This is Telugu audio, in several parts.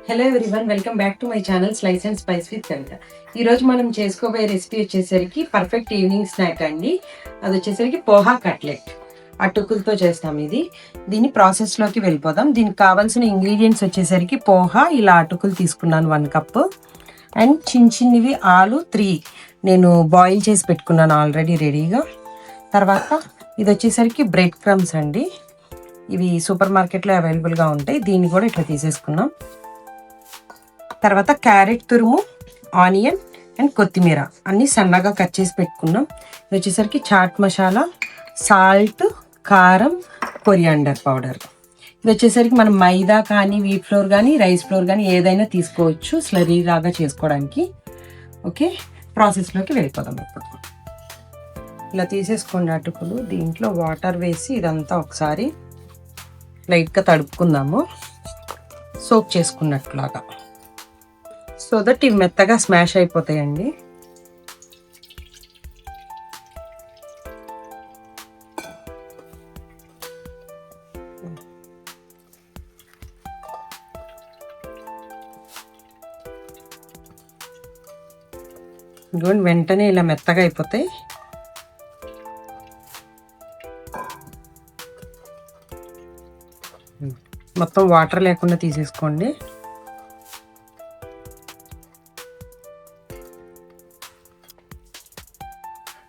Hello everyone, welcome back to my channel slice and spice with Kavitha. ఈరోజు మనం చేసుకోబోయే రెసిపీ వచ్చేసరికి పర్ఫెక్ట్ ఈవినింగ్ స్నాక్ అండి. అది వచ్చేసరికి పోహా కట్లెట్, అటుకులతో చేస్తాం. దీని ప్రాసెస్లోకి వెళ్ళిపోదాం. దీనికి కావాల్సిన ఇంగ్రీడియంట్స్ వచ్చేసరికి పోహా, ఇలా అటుకులు తీసుకున్నాను 1 కప్పు, అండ్ చిన్నవి ఆలు 3 నేను బాయిల్ చేసి పెట్టుకున్నాను ఆల్రెడీ రెడీగా. తర్వాత ఇది వచ్చేసరికి బ్రెడ్ క్రమ్స్ అండి, ఇవి సూపర్ మార్కెట్లో అవైలబుల్గా ఉంటాయి. దీన్ని కూడా ఇట్లా తీసేసుకున్నాం. తర్వాత క్యారెట్ తురుము, ఆనియన్ అండ్ కొత్తిమీర అన్నీ సన్నగా కట్ చేసి పెట్టుకున్నాం. ఇది వచ్చేసరికి చాట్ మసాలా, సాల్ట్, కారం, కొరియాండర్ పౌడర్. ఇది వచ్చేసరికి మనం మైదా కానీ వీట్ ఫ్లోర్ కానీ రైస్ ఫ్లోర్ కానీ ఏదైనా తీసుకోవచ్చు స్లరీ లాగా చేసుకోవడానికి. ఓకే, ప్రాసెస్లోకి వెళ్ళిపోదాం. ఇప్పుడు ఇలా తీసేసుకోండి అటుకులు. దీంట్లో వాటర్ వేసి ఇదంతా ఒకసారి లైట్గా తడుపుకుందాము, సోక్ చేసుకున్నట్లాగా, సో దట్ ఇవి మెత్తగా స్మాష్ అయిపోతాయండి. ఇదిగోండి, వెంటనే ఇలా మెత్తగా అయిపోతాయి. మొత్తం వాటర్ లేకుండా తీసేసుకోండి.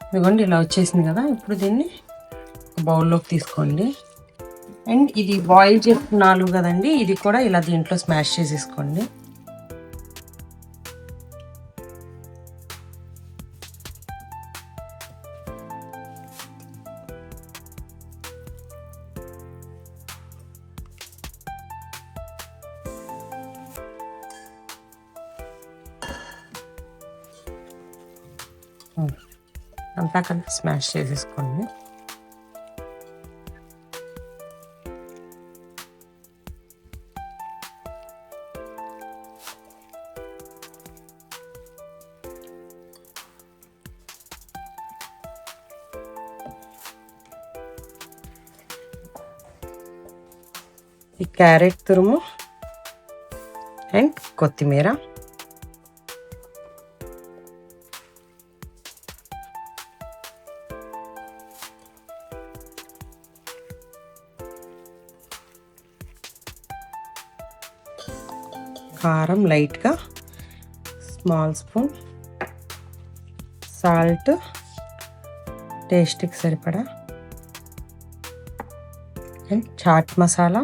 ఇదిగోండి, ఇలా వచ్చేసింది కదా. ఇప్పుడు దీన్ని బౌల్లోకి తీసుకోండి. అండ్ ఇది బాయిల్ చేసుకున్నాను కదండి, ఇది కూడా ఇలా దీంట్లో స్మాష్ చేసేసుకోండి. అంతా కలిపి స్మాష్ చేసేసుకోండి. ఈ క్యారెట్ తురుము అండ్ కొత్తిమీర, కారం లైట్గా, స్మాల్ స్పూన్, సాల్ట్ టేస్ట్కి సరిపడా, and chaat masala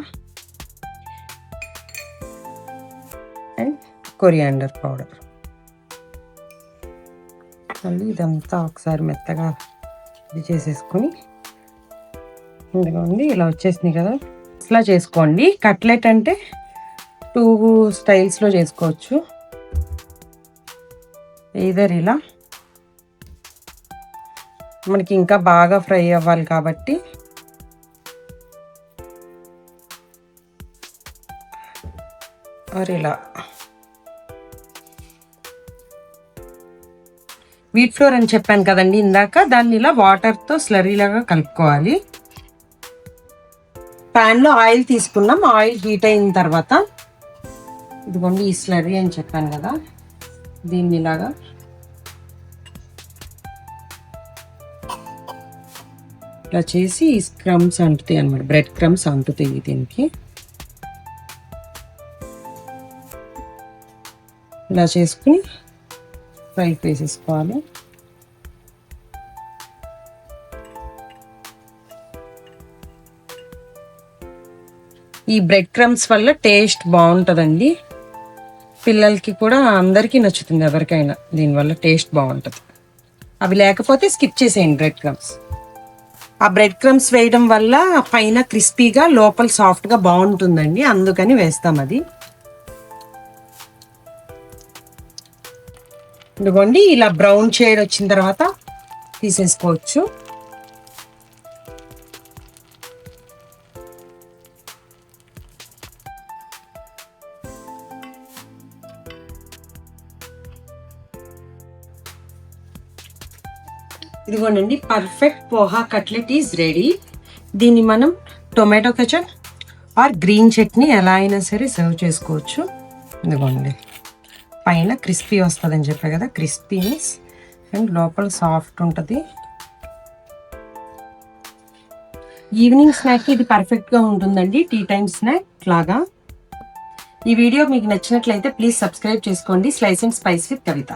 and coriander powder. మళ్ళీ ఇదంతా ఒకసారి మెత్తగా ఇది చేసేసుకొని, ఇదిగోండి ఇలా వచ్చేసినాయి కదా. ఇట్లా చేసుకోండి. కట్లెట్ అంటే 2 స్టైల్స్లో చేసుకోవచ్చు. ఈధర్ ఇలా, మనకి ఇంకా బాగా ఫ్రై అవ్వాలి కాబట్టి ఇలా. వీట్ ఫ్లోర్ అని చెప్పాను కదండి ఇందాక, దాన్ని ఇలా వాటర్తో స్లరీలాగా కలుపుకోవాలి. ప్యాన్లో ఆయిల్ తీసుకున్నాం. ఆయిల్ హీట్ అయిన తర్వాత ఇదిగోండి ఈ స్లర్రీ అని చెప్పాను కదా, దీన్ని ఇలాగా ఇలా చేసి ఈ క్రమ్స్ అంటుతాయి అన్నమాట, బ్రెడ్ క్రమ్స్ అంటుతాయి దీనికి. ఇలా చేసుకుని ఫ్రై వేసేసుకోవాలి. ఈ బ్రెడ్ క్రమ్స్ వల్ల టేస్ట్ బాగుంటుందండి. పిల్లలకి కూడా అందరికీ నచ్చుతుంది, ఎవరికైనా దీనివల్ల టేస్ట్ బాగుంటుంది. అవి లేకపోతే స్కిప్ చేసేయండి బ్రెడ్ క్రమ్స్. ఆ బ్రెడ్ క్రమ్స్ వేయడం వల్ల పైన క్రిస్పీగా లోపల సాఫ్ట్గా బాగుంటుందండి, అందుకని వేస్తాం అది. ఇదిగోండి ఇలా బ్రౌన్ షేడ్ వచ్చిన తర్వాత తీసేసుకోవచ్చు. ఇదిగోండి, perfect poha cutlet is ready. దీన్ని మనం tomato ketchup or green chutney ఎలా అయినా సరే సర్వ్ చేసుకోవచ్చు. ఇదిగోండి, పైన క్రిస్పీ వస్తుందని చెప్పా కదా, క్రిస్పీనెస్ అండ్ లోపల సాఫ్ట్ ఉంటుంది. ఈవినింగ్ స్నాక్కి ఇది పర్ఫెక్ట్గా ఉంటుందండి, టీ టైమ్ స్నాక్ లాగా. ఈ వీడియో మీకు నచ్చినట్లయితే ప్లీజ్ సబ్స్క్రైబ్ చేసుకోండి. Slice and spice with Kavitha.